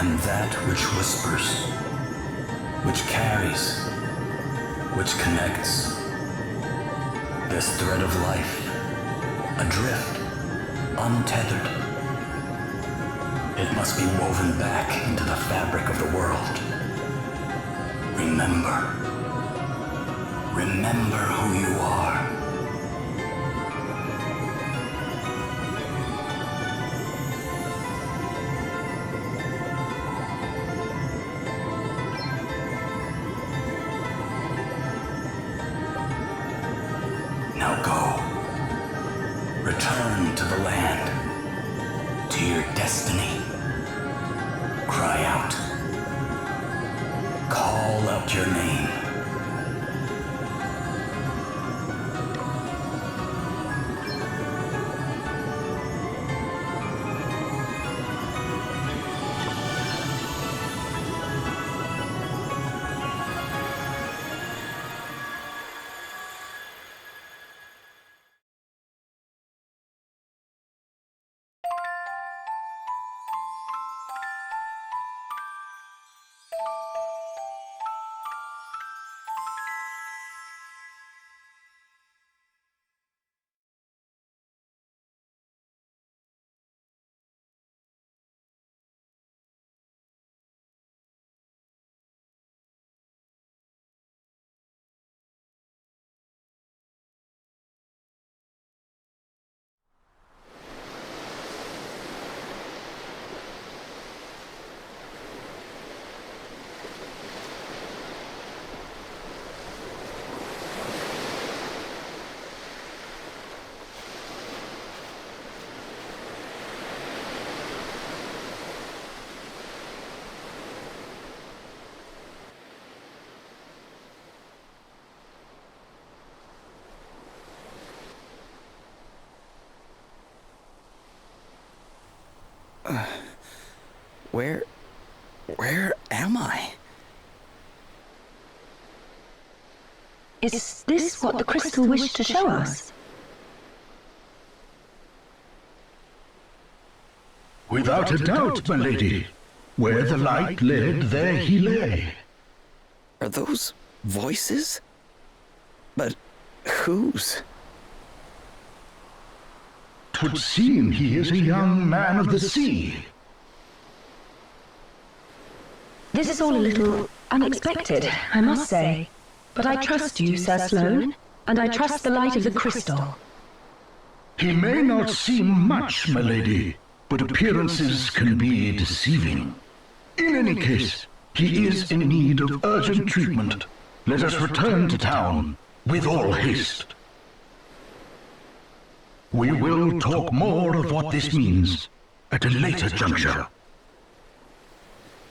am that which whispers, which carries, which connects. This thread of life, adrift, untethered. It must be woven back into the fabric of the world. Remember. Remember who you are. Now go. Return to the land, to your destiny. Cry out. Call out your name. Where am I? Is this what the crystal wished to show us? Without a doubt, my lady. Where the light led, there he lay. Are those voices? But whose? 'Twould seem he is a young man of the sea. This is all a little unexpected, I must say. But I trust you, Sir Sloane, and I trust the light of the crystal. He may not seem much, my lady, but appearances can be deceiving. In any case, he is in need of urgent treatment. Let us return to town with all haste. We will talk more of what this means at a later juncture.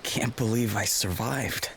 Can't believe I survived.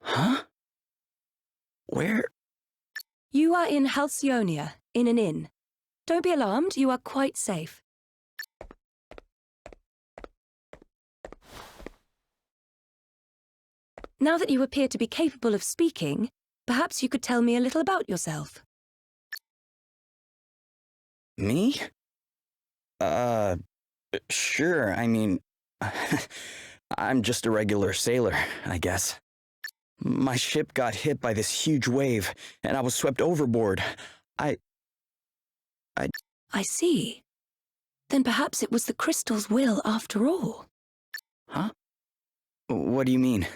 Huh? Where? You are in Halcyonia, in an inn. Don't be alarmed, you are quite safe. Now that you appear to be capable of speaking, perhaps you could tell me a little about yourself. Me? Sure, I mean, I'm just a regular sailor, I guess. My ship got hit by this huge wave, and I was swept overboard. I see. Then perhaps it was the crystal's will after all. Huh? What do you mean?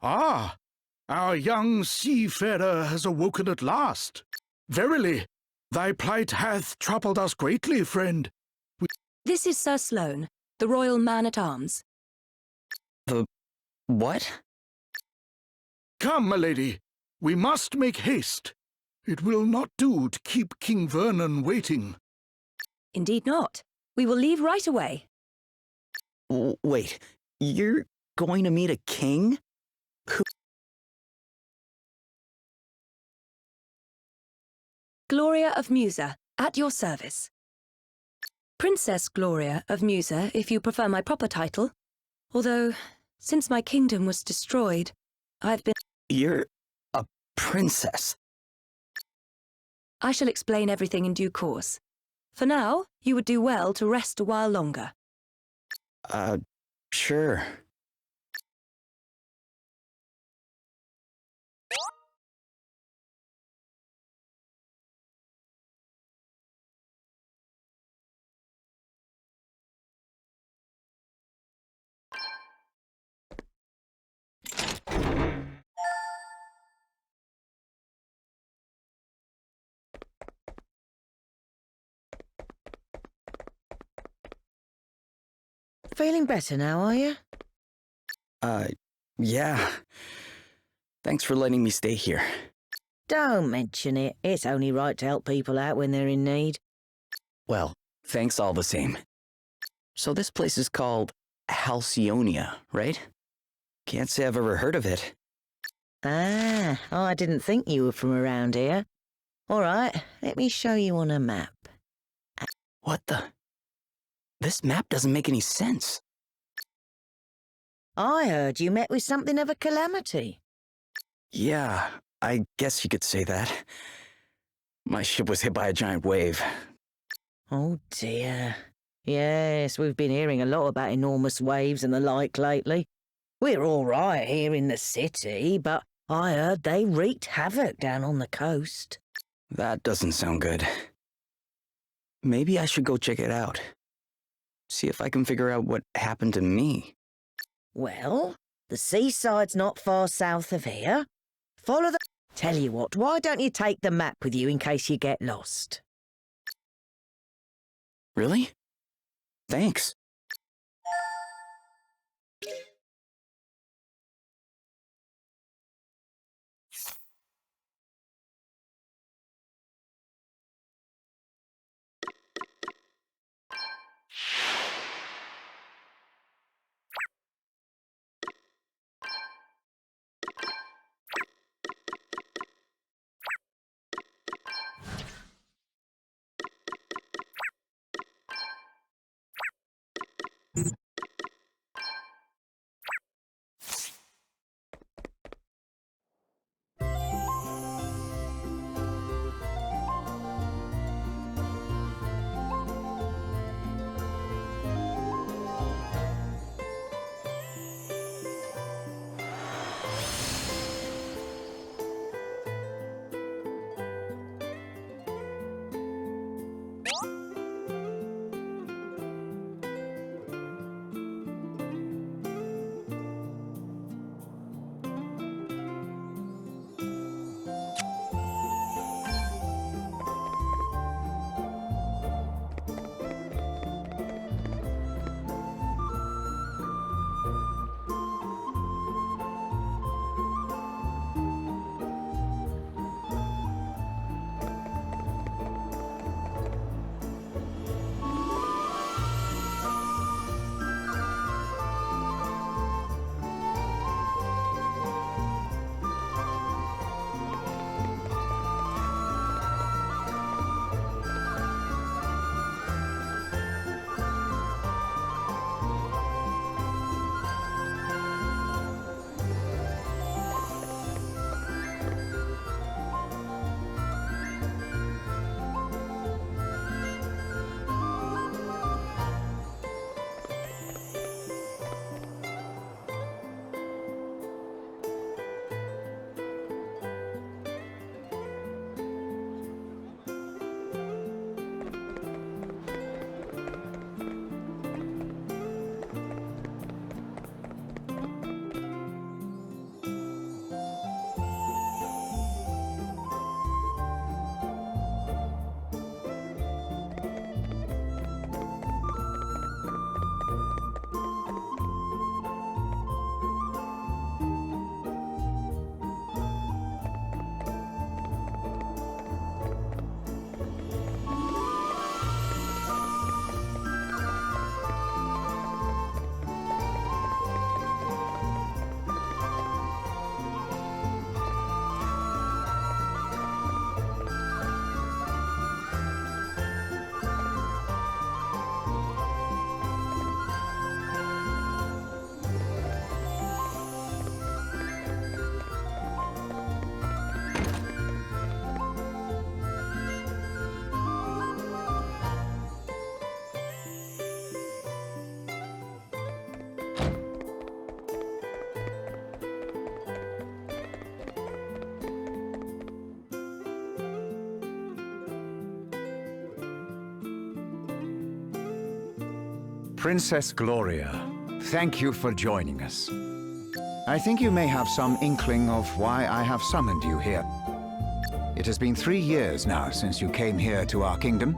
Ah, our young seafarer has awoken at last. Verily, thy plight hath troubled us greatly, friend. This is Sir Sloane, the Royal Man-at-Arms. The what? Come, milady. We must make haste. It will not do to keep King Vernon waiting. Indeed not. We will leave right away. Wait, you're going to meet a king? Gloria of Musa, at your service. Princess Gloria of Musa, if you prefer my proper title. Although, since my kingdom was destroyed, I've been... You're a princess. I shall explain everything in due course. For now, you would do well to rest a while longer. Sure. Feeling better now, are you? Yeah. Thanks for letting me stay here. Don't mention it. It's only right to help people out when they're in need. Well, thanks all the same. So this place is called Halcyonia, right? Can't say I've ever heard of it. Ah, I didn't think you were from around here. All right, let me show you on a map. What the? This map doesn't make any sense. I heard you met with something of a calamity. Yeah, I guess you could say that. My ship was hit by a giant wave. Oh dear. Yes, we've been hearing a lot about enormous waves and the like lately. We're all right here in the city, but I heard they wreaked havoc down on the coast. That doesn't sound good. Maybe I should go check it out. See if I can figure out what happened to me. Well, the seaside's not far south of here. Follow the... Tell you what, why don't you take the map with you in case you get lost? Really? Thanks. Princess Gloria, thank you for joining us. I think you may have some inkling of why I have summoned you here. It has been 3 years now since you came here to our kingdom.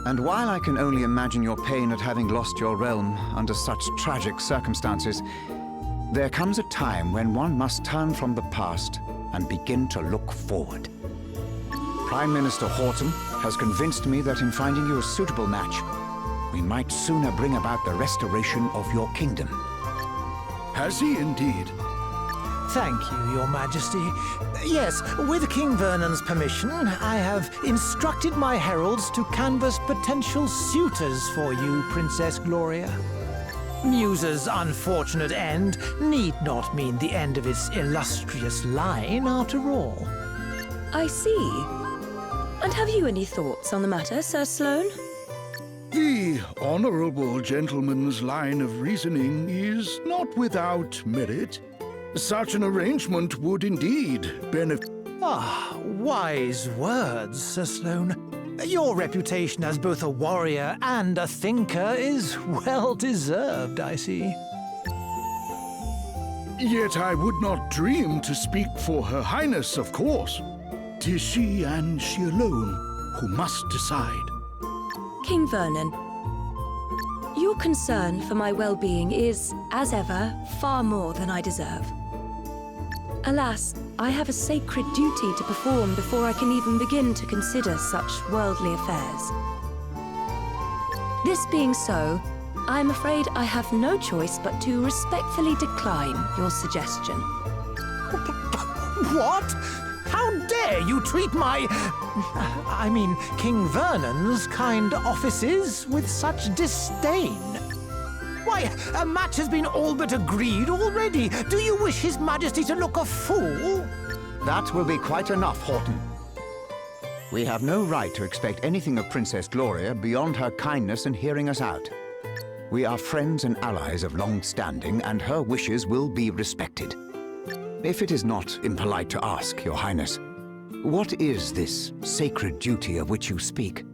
And while I can only imagine your pain at having lost your realm under such tragic circumstances, there comes a time when one must turn from the past and begin to look forward. Prime Minister Horton has convinced me that in finding you a suitable match, we might sooner bring about the restoration of your kingdom. Has he indeed? Thank you, Your Majesty. Yes, with King Vernon's permission, I have instructed my heralds to canvass potential suitors for you, Princess Gloria. Musa's unfortunate end need not mean the end of its illustrious line, after all. I see. And have you any thoughts on the matter, Sir Sloane? The honorable gentleman's line of reasoning is not without merit. Such an arrangement would indeed benefit... Ah, wise words, Sir Sloane. Your reputation as both a warrior and a thinker is well-deserved, I see. Yet I would not dream to speak for Her Highness, of course. 'Tis she and she alone who must decide. King Vernon, your concern for my well-being is, as ever, far more than I deserve. Alas, I have a sacred duty to perform before I can even begin to consider such worldly affairs. This being so, I am afraid I have no choice but to respectfully decline your suggestion. What? How dare you treat King Vernon's kind offices with such disdain? Why, a match has been all but agreed already. Do you wish His Majesty to look a fool? That will be quite enough, Horton. We have no right to expect anything of Princess Gloria beyond her kindness in hearing us out. We are friends and allies of long standing, and her wishes will be respected. If it is not impolite to ask, Your Highness, what is this sacred duty of which you speak?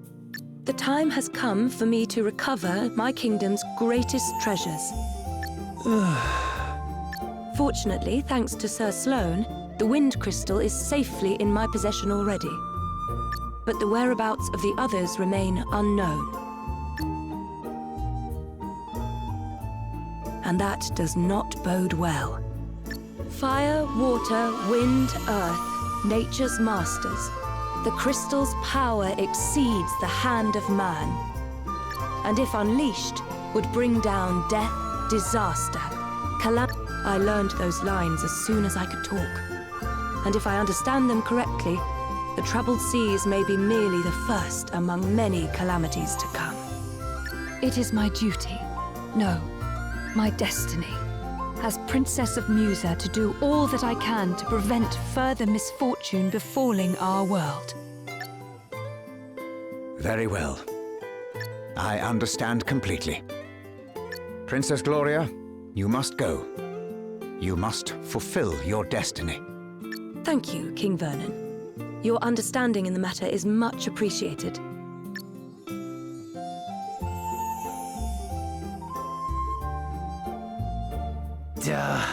The time has come for me to recover my kingdom's greatest treasures. Fortunately, thanks to Sir Sloane, the wind crystal is safely in my possession already. But the whereabouts of the others remain unknown. And that does not bode well. Fire, water, wind, earth, nature's masters. The crystal's power exceeds the hand of man, and if unleashed, would bring down death, disaster, calamity. I learned those lines as soon as I could talk, and if I understand them correctly, the troubled seas may be merely the first among many calamities to come. It is my duty, no, my destiny, as Princess of Musa, to do all that I can to prevent further misfortune befalling our world. Very well. I understand completely. Princess Gloria, you must go. You must fulfill your destiny. Thank you, King Vernon. Your understanding in the matter is much appreciated. Duh.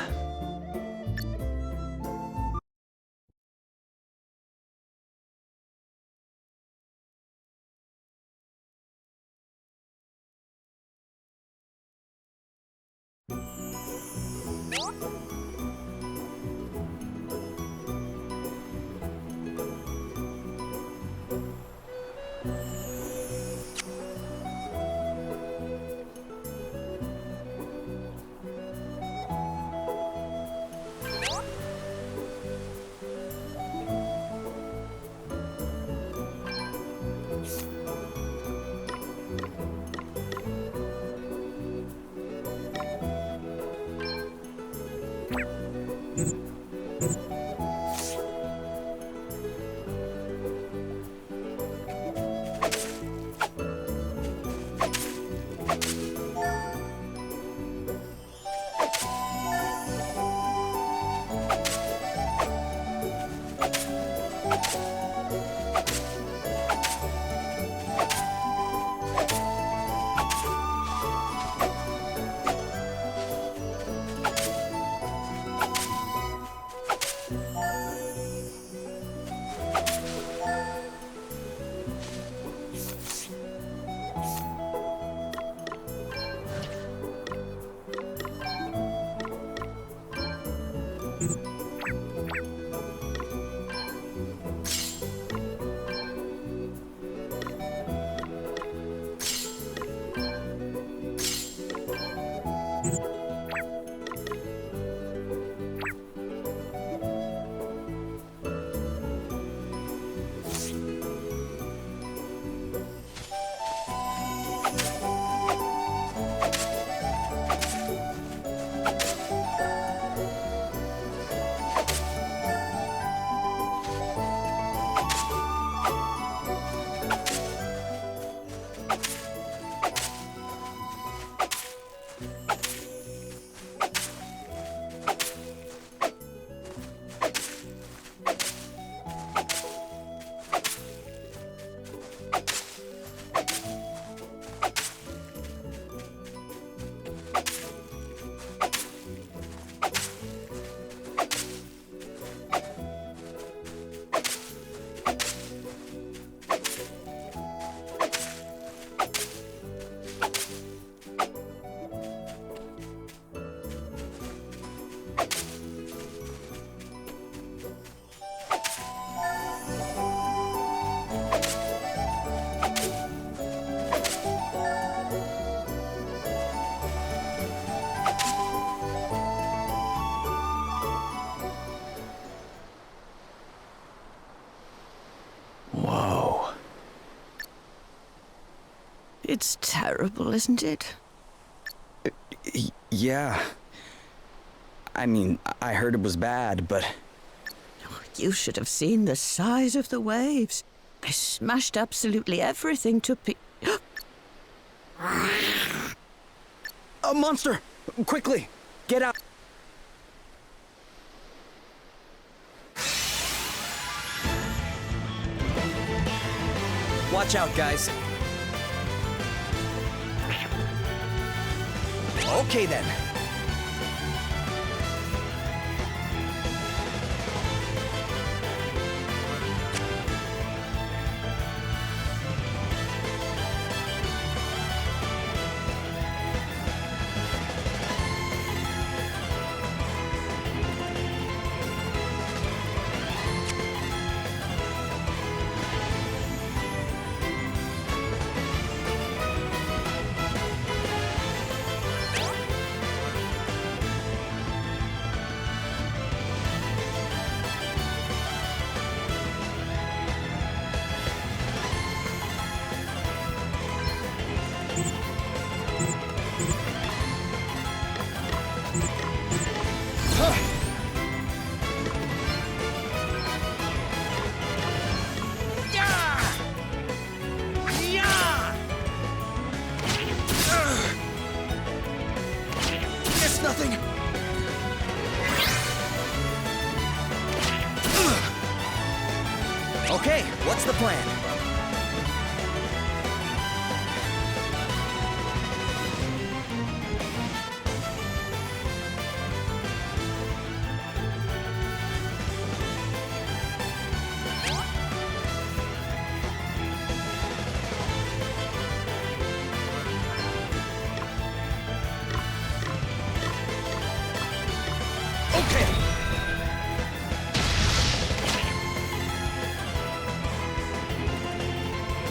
It's terrible, isn't it? Yeah. I mean, I heard it was bad, but... You should have seen the size of the waves. They smashed absolutely everything to A monster! Quickly! Get out! Watch out, guys. Okay, then. Nothing. Okay, what's the plan?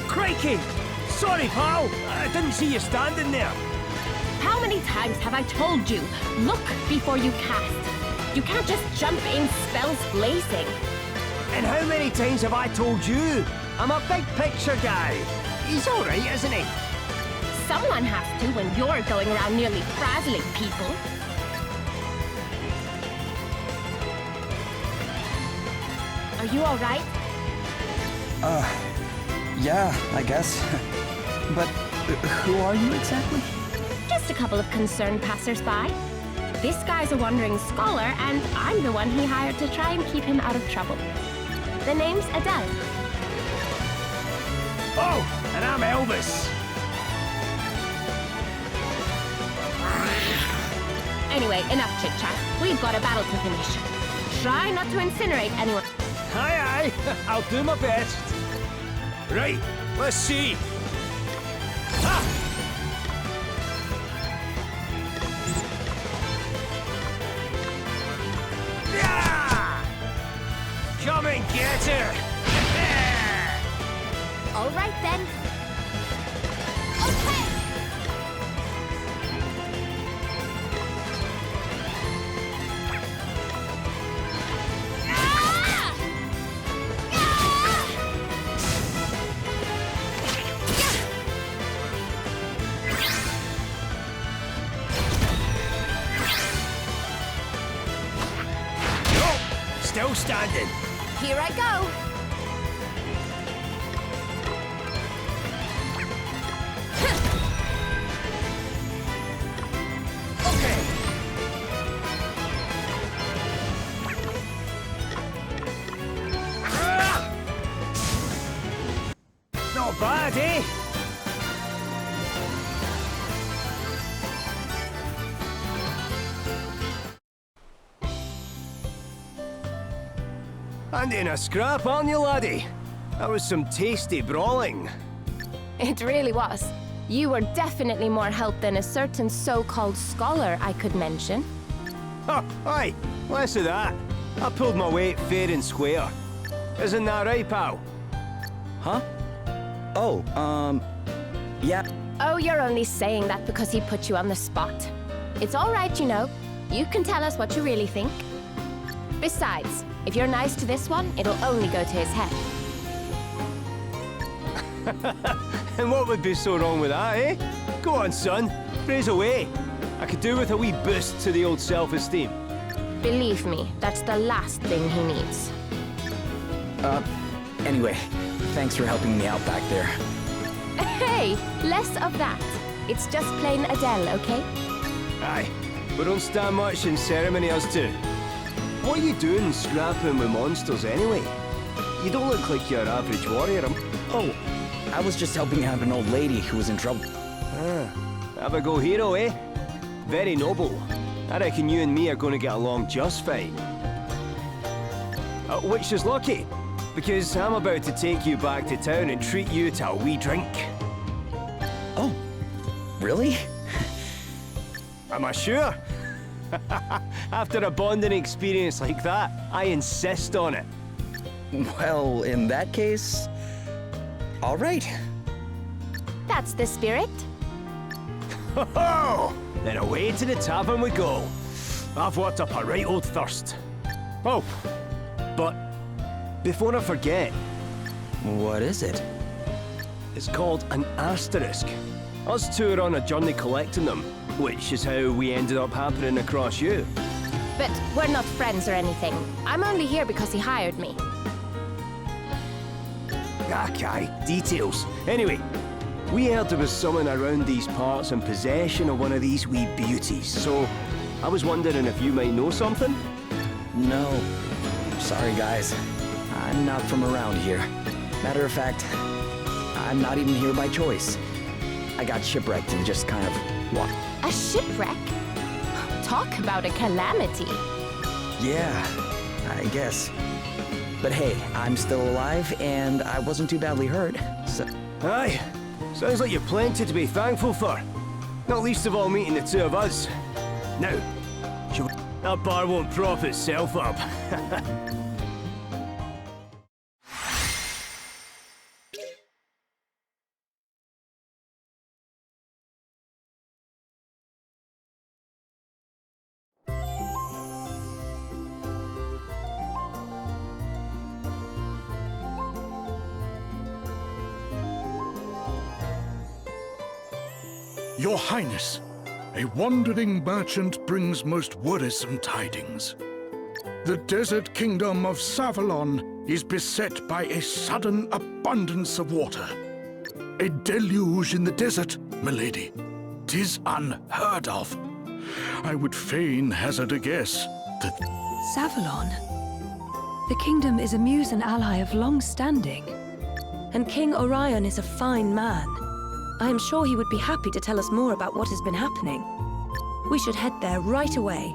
Crikey! Sorry, pal. I didn't see you standing there. How many times have I told you, look before you cast? You can't just jump in spells blazing. And how many times have I told you? I'm a big picture guy. He's all right, isn't he? Someone has to when you're going around nearly frazzling people. Are you all right? Yeah, I guess. But who are you exactly? Just a couple of concerned passers-by. This guy's a wandering scholar, and I'm the one he hired to try and keep him out of trouble. The name's Adele. Oh, and I'm Elvis. Anyway, enough chit-chat. We've got a battle to finish. Try not to incinerate anyone. Aye, aye. I'll do my best. Right, let's see. Ha! Yeah! Come and get her! All right, then. Okay! Still standing. Here I go. Okay. Not bad, eh? Handy in a scrap, aren't you, laddie? That was some tasty brawling. It really was. You were definitely more help than a certain so-called scholar I could mention. Oh, aye, less of that. I pulled my weight fair and square. Isn't that right, pal? Huh? Oh, yeah. Oh, you're only saying that because he put you on the spot. It's all right, you know. You can tell us what you really think. Besides, if you're nice to this one, it'll only go to his head. And what would be so wrong with that, eh? Go on, son. Praise away. I could do with a wee boost to the old self-esteem. Believe me, that's the last thing he needs. Anyway, thanks for helping me out back there. Hey, less of that. It's just plain Adele, okay? Aye, we don't stand much in ceremony, us two. What are you doing scrapping with monsters anyway? You don't look like your average warrior. Oh, I was just helping out an old lady who was in trouble. Have a go, hero, eh? Very noble. I reckon you and me are going to get along just fine. Which is lucky, because I'm about to take you back to town and treat you to a wee drink. Oh, really? Am I sure? After a bonding experience like that, I insist on it. Well, in that case, all right. That's the spirit. Ho-ho! Then away to the tavern we go. I've worked up a right old thirst. Oh, but before I forget... What is it? It's called an asterisk. Us two are on a journey collecting them, which is how we ended up happening across you. But we're not friends or anything. I'm only here because he hired me. Okay, details. Anyway, we heard there was someone around these parts in possession of one of these wee beauties, so I was wondering if you might know something? No. Sorry, guys. I'm not from around here. Matter of fact, I'm not even here by choice. I got shipwrecked and just kind of walked. A shipwreck? Talk about a calamity. Yeah, I guess. But hey, I'm still alive, and I wasn't too badly hurt, so... Aye. Sounds like you've plenty to be thankful for. Not least of all meeting the two of us. Now, that bar won't prop itself up. Your Highness, a wandering merchant brings most worrisome tidings. The desert kingdom of Savalon is beset by a sudden abundance of water. A deluge in the desert, milady. 'Tis unheard of. I would fain hazard a guess that... Savalon? The kingdom is a muse and ally of long standing. And King Orion is a fine man. I am sure he would be happy to tell us more about what has been happening. We should head there right away.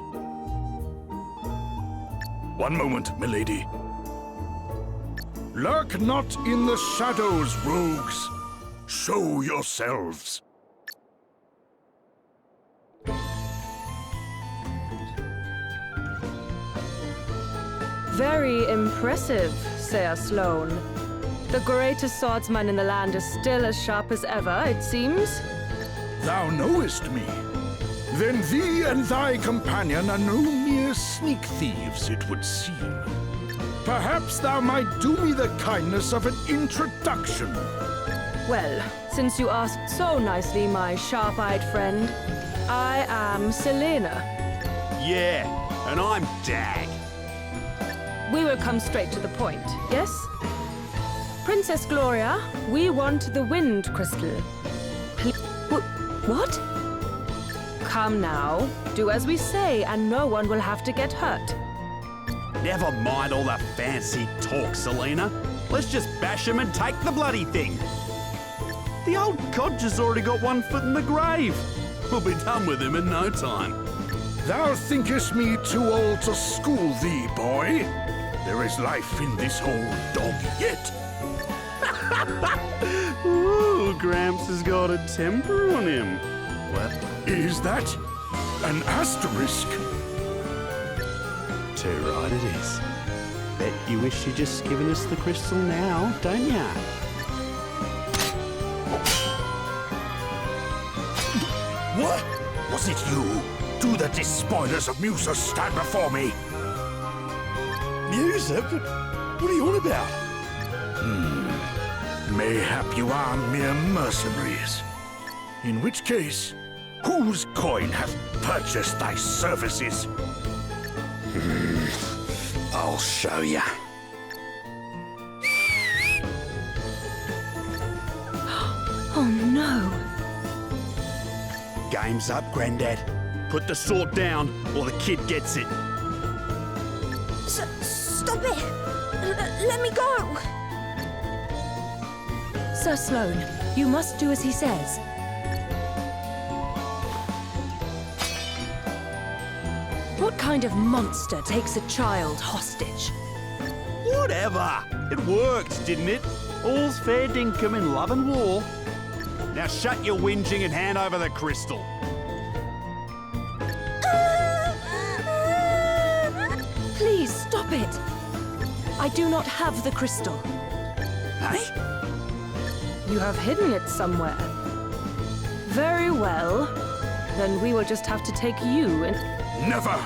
One moment, milady. Lurk not in the shadows, rogues. Show yourselves. Very impressive, Sir Sloane. The greatest swordsman in the land is still as sharp as ever, it seems. Thou knowest me. Then thee and thy companion are no mere sneak thieves, it would seem. Perhaps thou might do me the kindness of an introduction. Well, since you asked so nicely, my sharp-eyed friend, I am Selena. Yeah, and I'm Dag. We will come straight to the point, yes? Princess Gloria, we want the wind crystal. What? Come now, do as we say and no one will have to get hurt. Never mind all that fancy talk, Selena. Let's just bash him and take the bloody thing. The old codger's already got one foot in the grave. We'll be done with him in no time. Thou thinkest me too old to school thee, boy? There is life in this old dog yet. Ooh, Gramps has got a temper on him. What? Is that an asterisk? Too right it is. Bet you wish you'd just given us the crystal now, don't ya? What? Was it you? Do the despoilers of Musa stand before me? Musa? What are you on about? Mayhap you are mere mercenaries. In which case, whose coin hath purchased thy services? I'll show ya. Oh no. Game's up, Grandad. Put the sword down, or the kid gets it. Stop it! Let me go! Sir Sloane, you must do as he says. What kind of monster takes a child hostage? Whatever. It worked, didn't it? All's fair dinkum in love and war. Now shut your whinging and hand over the crystal. Please stop it! I do not have the crystal. Hey? You have hidden it somewhere. Very well. Then we will just have to take you and... Never!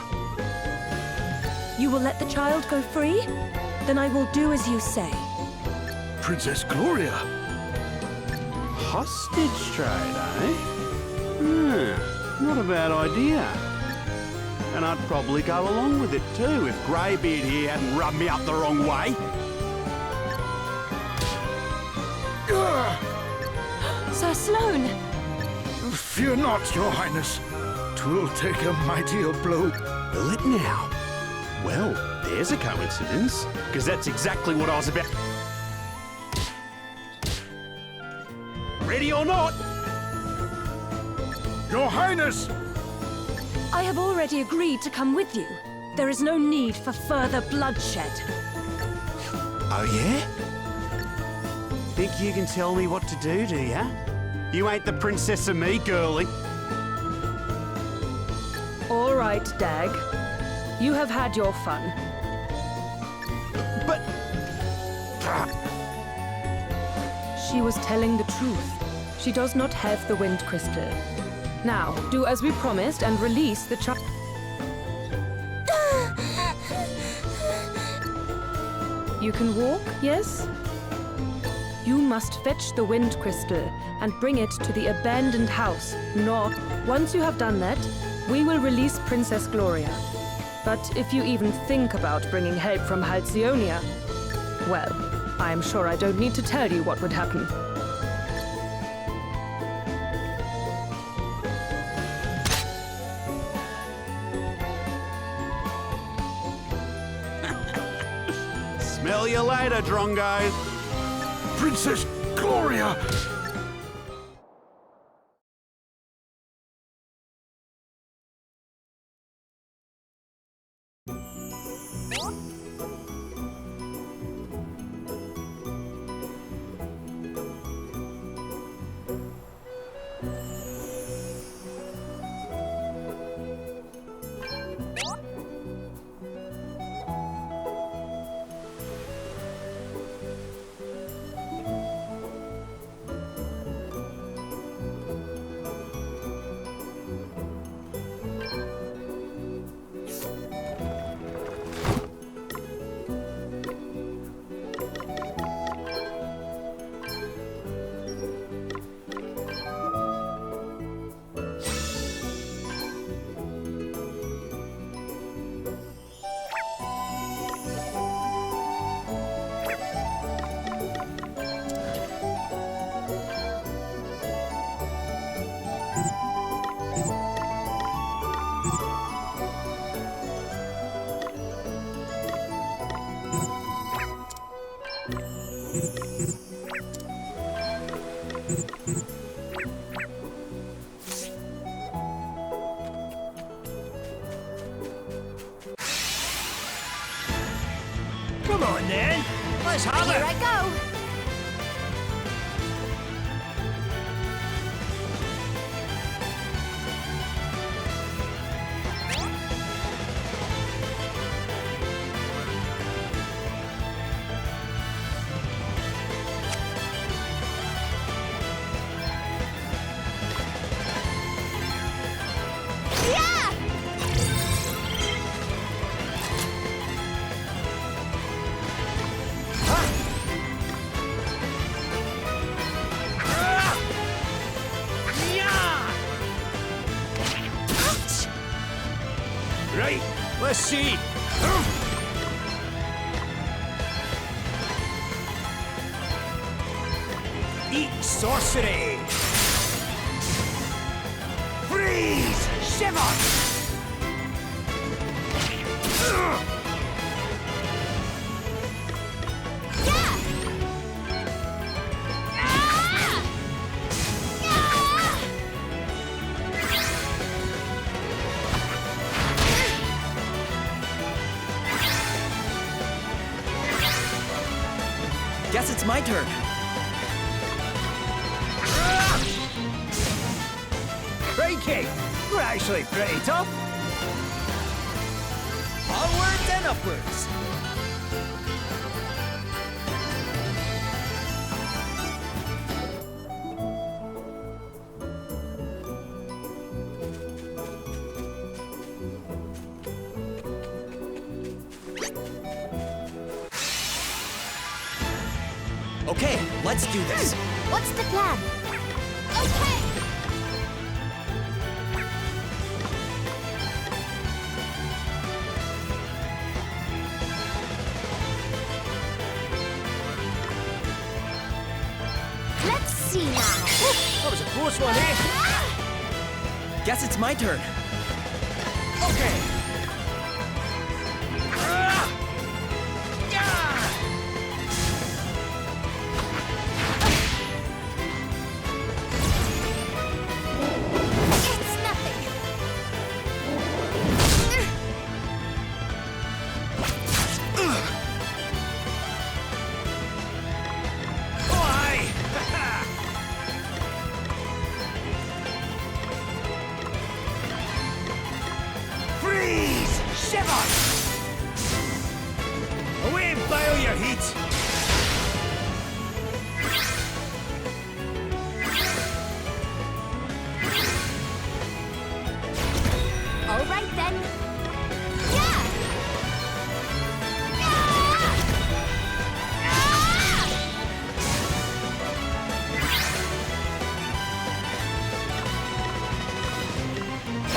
You will let the child go free? Then I will do as you say. Princess Gloria! Hostage trade, eh? Not a bad idea. And I'd probably go along with it too if Greybeard here hadn't rubbed me up the wrong way. Sir Sloane! Fear not, Your Highness. 'Twill take a mightier blow. Will it now? Well, there's a coincidence, because that's exactly what I was about. Ready or not? Your Highness! I have already agreed to come with you. There is no need for further bloodshed. Oh, yeah? Think you can tell me what to do ya? You ain't the princess of me, girlie. All right, Dag. You have had your fun. But... She was telling the truth. She does not have the wind crystal. Now, do as we promised and release the child. You can walk, yes? You must fetch the wind crystal and bring it to the abandoned house. Once you have done that, we will release Princess Gloria. But if you even think about bringing help from Halcyonia, well, I am sure I don't need to tell you what would happen. Smell you later, Drongo. Princess Gloria! Come on then, let's have Here it! I go. Let's see. Eat sorcery. Freeze! Shiver! Guess it's my turn. Crikey! We're actually pretty tough. Onwards and upwards. Okay, let's do this. What's the plan? Okay! Let's see now. That was a close one, eh? Guess it's my turn. Okay. It's nothing. Why? Freeze! Shiver! Away and bile your heat! All right then. Yeah!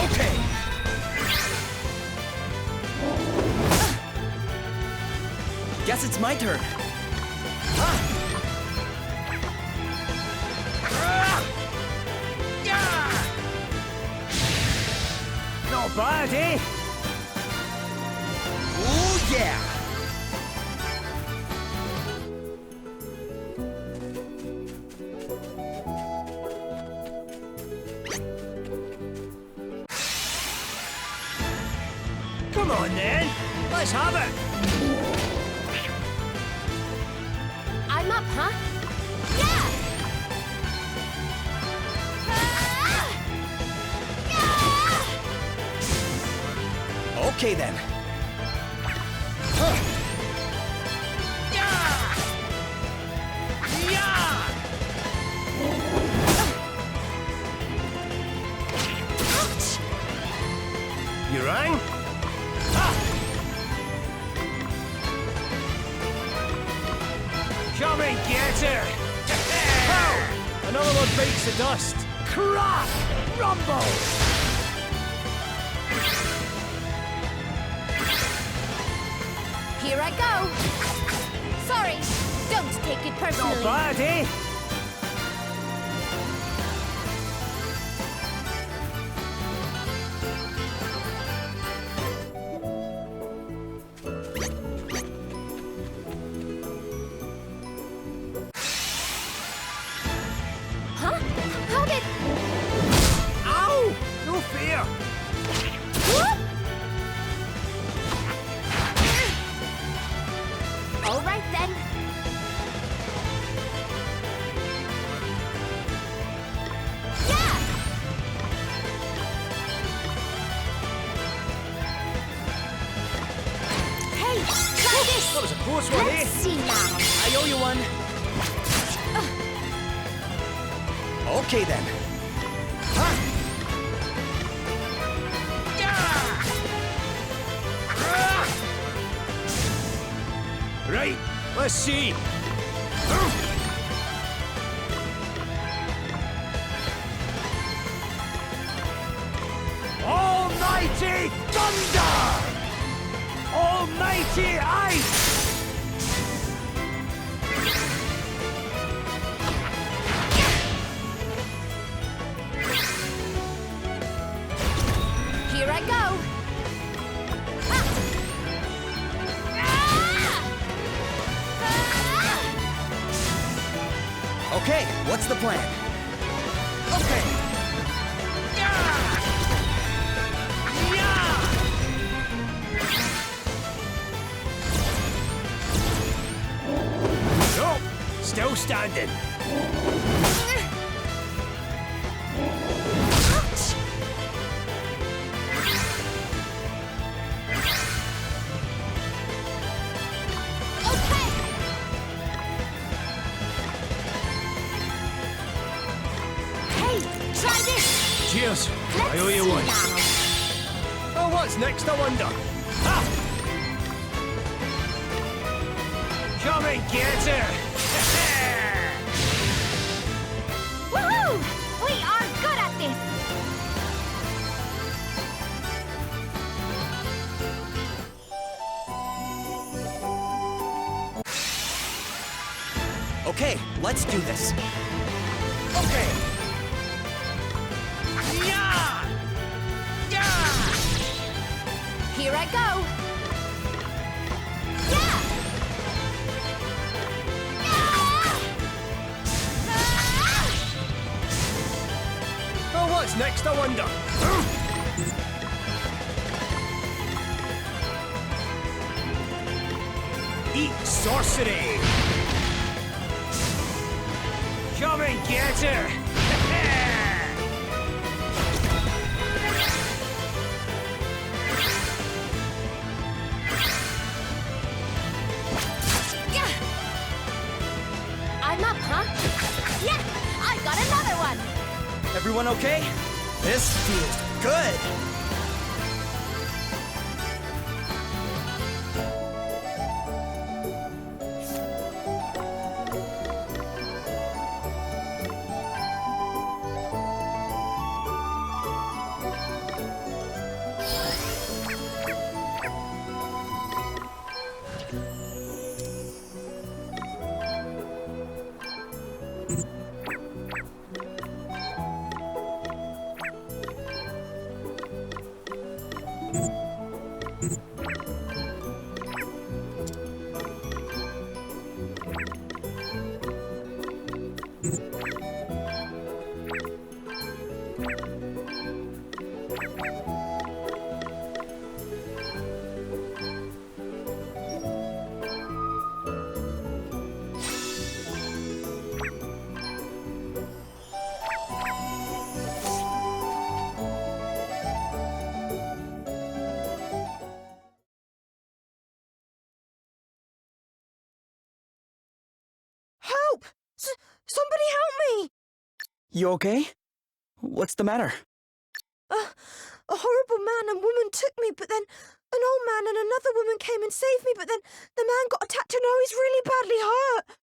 Okay. Guess it's my turn. Not bad, eh? Oh yeah! Come on then. Let's have it. I'm up, huh? Yeah! Okay then. You rang? Come and get her! Pow! Another one bites the dust. Crack! Rumble! Here I go. Sorry, don't take it personally. Not bad, eh? Huh? How did... Ow! No fear! Whoop! All right then. Yeah! Hey, try this! That was a close one, eh? Let's see now. I owe you one. Okay then. Right, let's see. Almighty Thunder! See, aye! Here I go! Okay, what's the plan? Okay. Nope, still standing. Cheers. I owe you one. Oh, what's next, I wonder? Ha! Come and get her! Woohoo! We are good at this! Okay, let's do this. Okay. Here I go! Yeah! Oh, what's next, I wonder? Eat sorcery! Come and get her! I'm up, huh? Yeah! I got another one! Everyone okay? This feels good. Somebody help me! You okay? What's the matter? A horrible man and woman took me, but then an old man and another woman came and saved me, but then the man got attacked and now he's really badly hurt.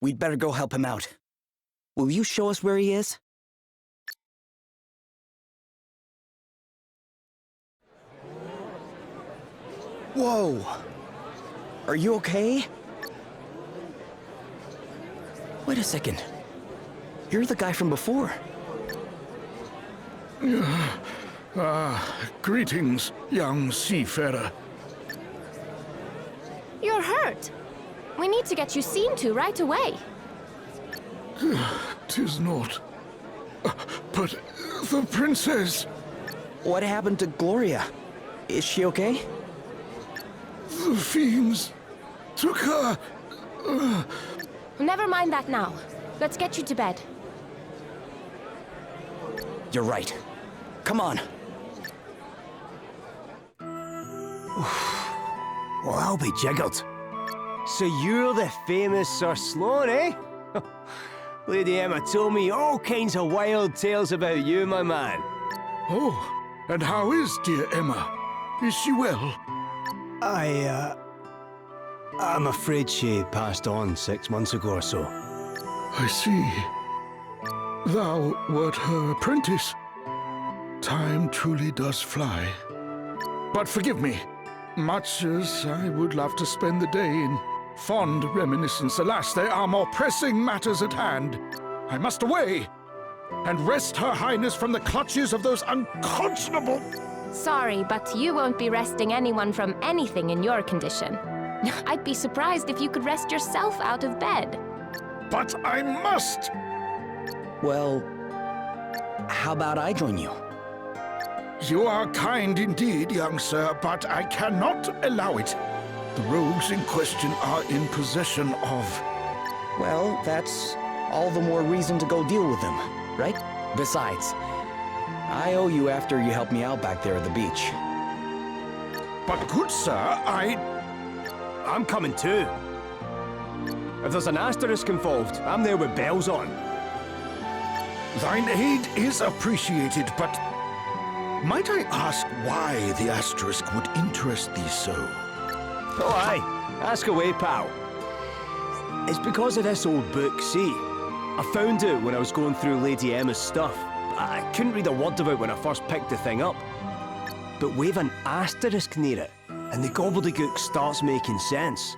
We'd better go help him out. Will you show us where he is? Whoa! Are you okay? Wait a second. You're the guy from before. Greetings, young seafarer. You're hurt. We need to get you seen to right away. 'Tis not. But the princess... What happened to Gloria? Is she okay? The fiends took her. Never mind that now. Let's get you to bed. You're right. Come on. Well, I'll be jiggered. So you're the famous Sir Sloane, eh? Lady Emma told me all kinds of wild tales about you, my man. Oh, and how is dear Emma? Is she well? I'm afraid she passed on 6 months ago or so. I see. Thou wert her apprentice. Time truly does fly. But forgive me. Much as I would love to spend the day in fond reminiscence, alas, there are more pressing matters at hand. I must away and wrest Her Highness from the clutches of those unconscionable... Sorry, but you won't be wresting anyone from anything in your condition. I'd be surprised if you could wrest yourself out of bed. But I must! Well, how about I join you? You are kind indeed, young sir, but I cannot allow it. The rogues in question are in possession of... Well, that's all the more reason to go deal with them, right? Besides, I owe you after you helped me out back there at the beach. But good sir, I'm coming too. If there's an asterisk involved, I'm there with bells on. Thine aid is appreciated, but might I ask why the asterisk would interest thee so? Oh aye, ask away, pal. It's because of this old book, see? I found it when I was going through Lady Emma's stuff. I couldn't read a word of it when I first picked the thing up. But we've an asterisk near it, and the gobbledygook starts making sense.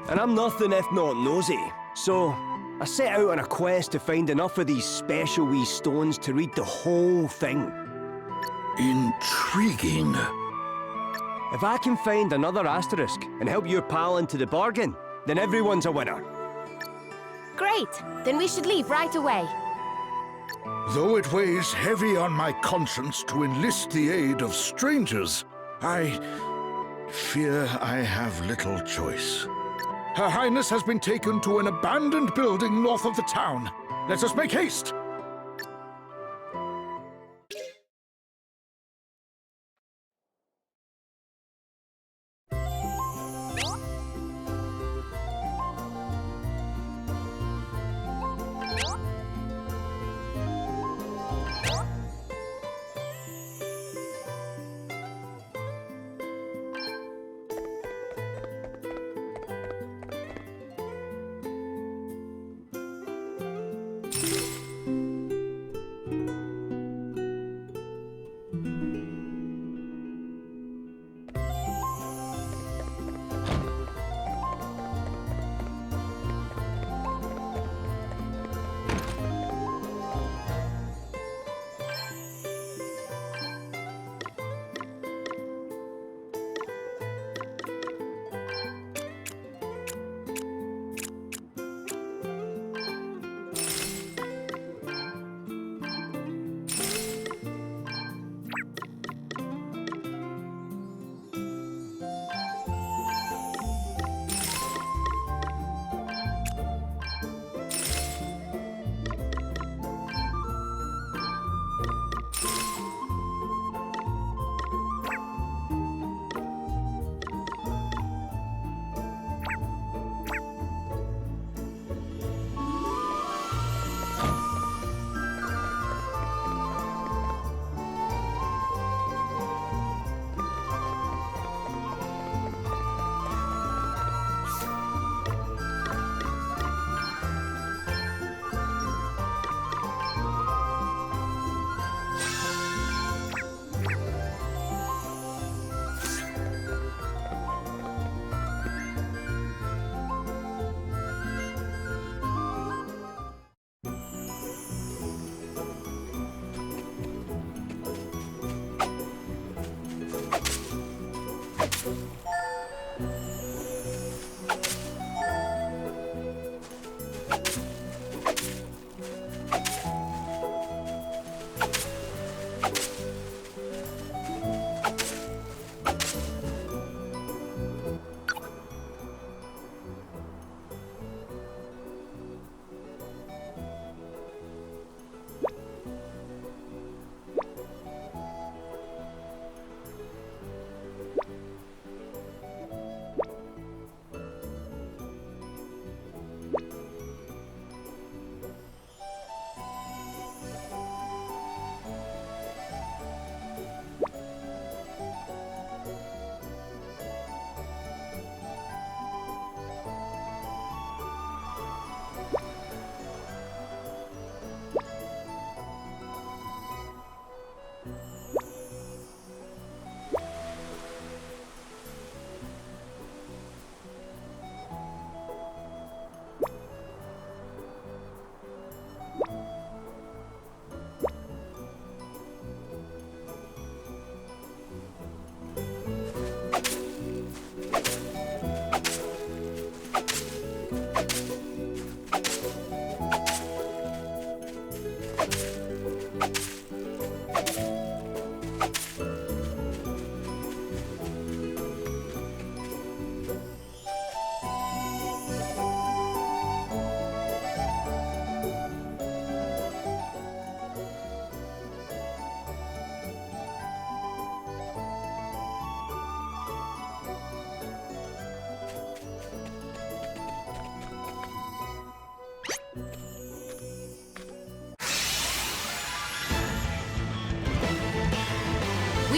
And I'm nothing if not nosy, so I set out on a quest to find enough of these special wee stones to read the whole thing. Intriguing. If I can find another asterisk and help your pal into the bargain, then everyone's a winner. Great! Then we should leave right away. Though it weighs heavy on my conscience to enlist the aid of strangers, I fear I have little choice. Her Highness has been taken to an abandoned building north of the town. Let us make haste!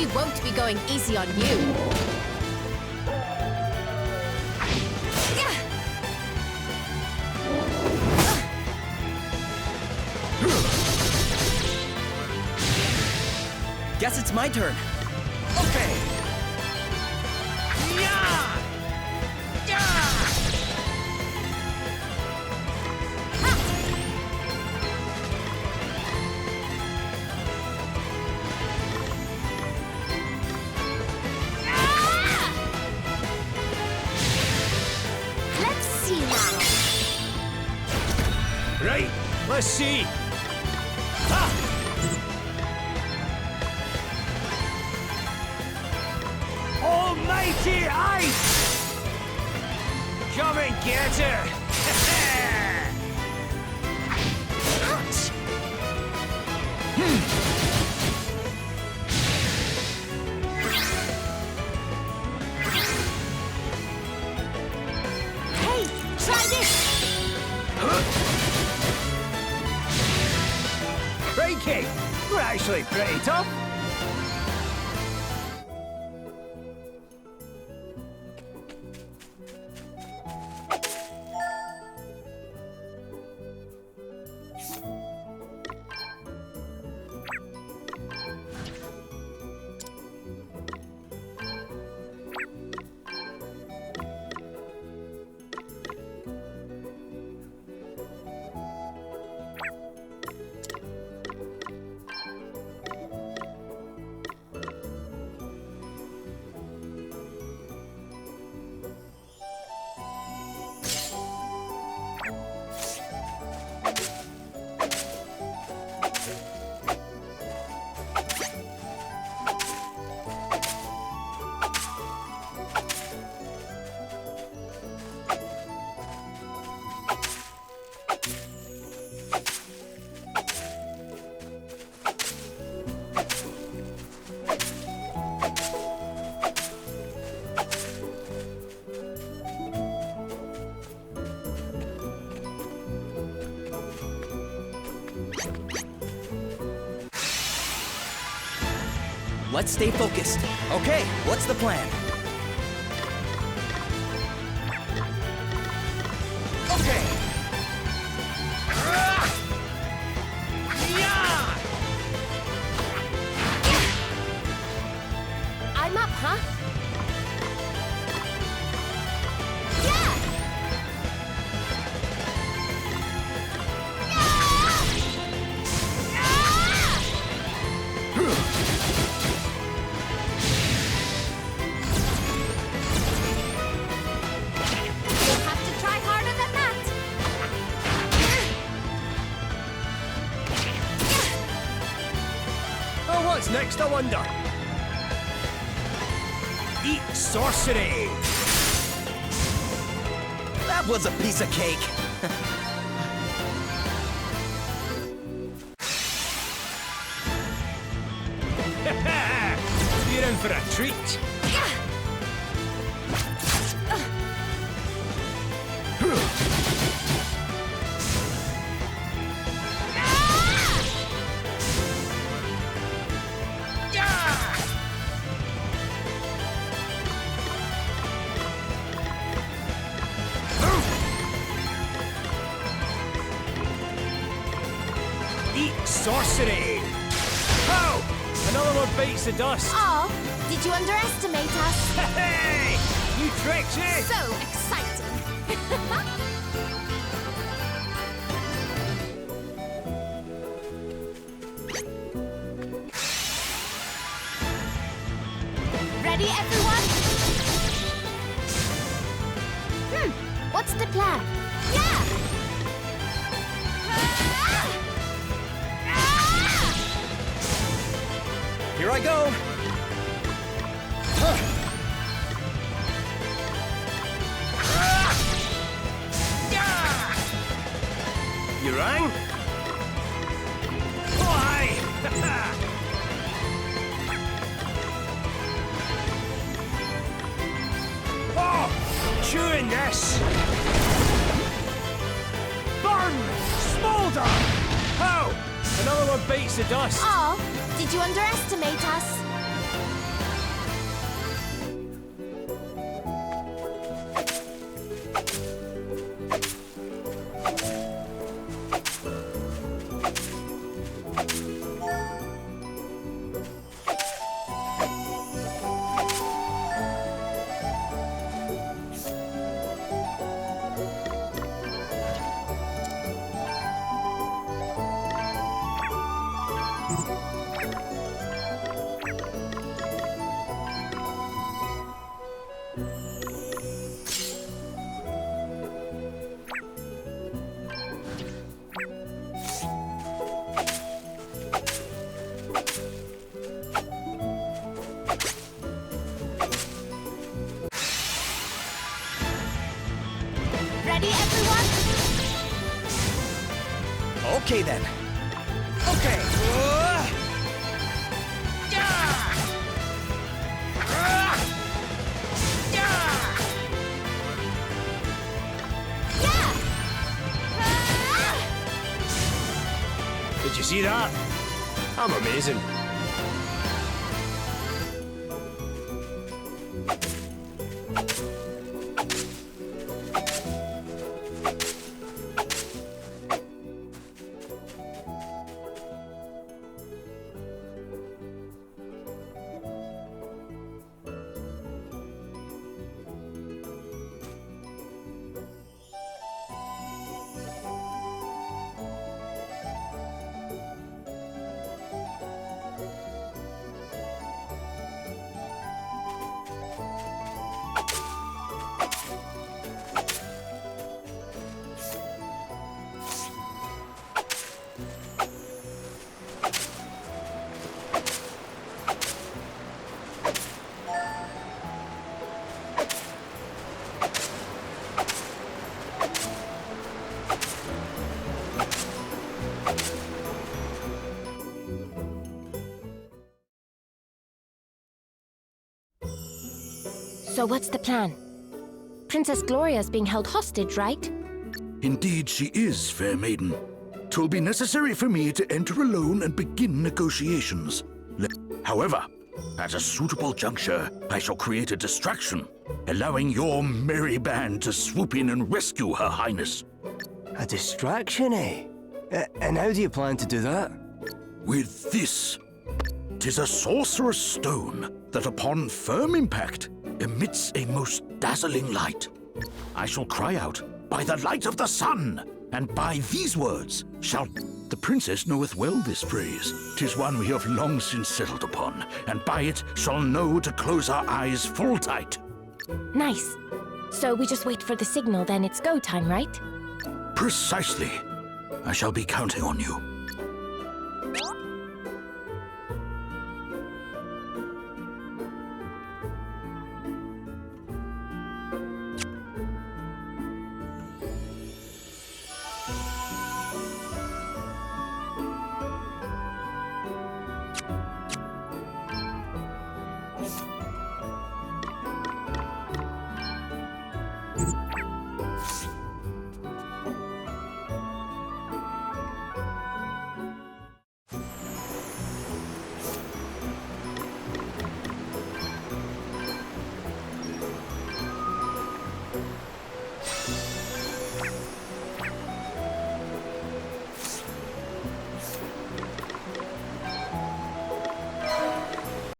We won't be going easy on you. Guess it's my turn. Okay. Yeah! Yeah! Let's see now. Right, let's see. Ha! Almighty ice! Come and get her! Ouch! Hey, try this! Crikey! We're actually pretty tough. Let's stay focused. Okay, what's the plan? Okay. I'm up, huh? Yeah! You'll have to try harder than that. Oh, what's next, I wonder? Eat sorcery! That was a piece of cake. You're in for a treat. Eat sorcery! Oh! Another one bites the dust! Oh, did you underestimate us? Hey! New tricks, eh? So exciting! Ready, everyone? What's the plan? Yeah! Here I go. You rang? Why? Oh, chewing this. Burn! Smolder! How? Another one bites the dust. Oh, did you underestimate us? Okay then. Okay. Did you see that? I'm amazing. So what's the plan? Princess Gloria's being held hostage, right? Indeed she is, fair maiden. 'Twill be necessary for me to enter alone and begin negotiations. However, at a suitable juncture, I shall create a distraction, allowing your merry band to swoop in and rescue Her Highness. A distraction, eh? And how do you plan to do that? With this. 'Tis a sorcerer's stone that upon firm impact emits a most dazzling light. I shall cry out, "By the light of the sun!" And by these words shall... The princess knoweth well this phrase. 'Tis one we have long since settled upon, and by it shall know to close our eyes full tight. Nice. So we just wait for the signal, then it's go time, right? Precisely. I shall be counting on you.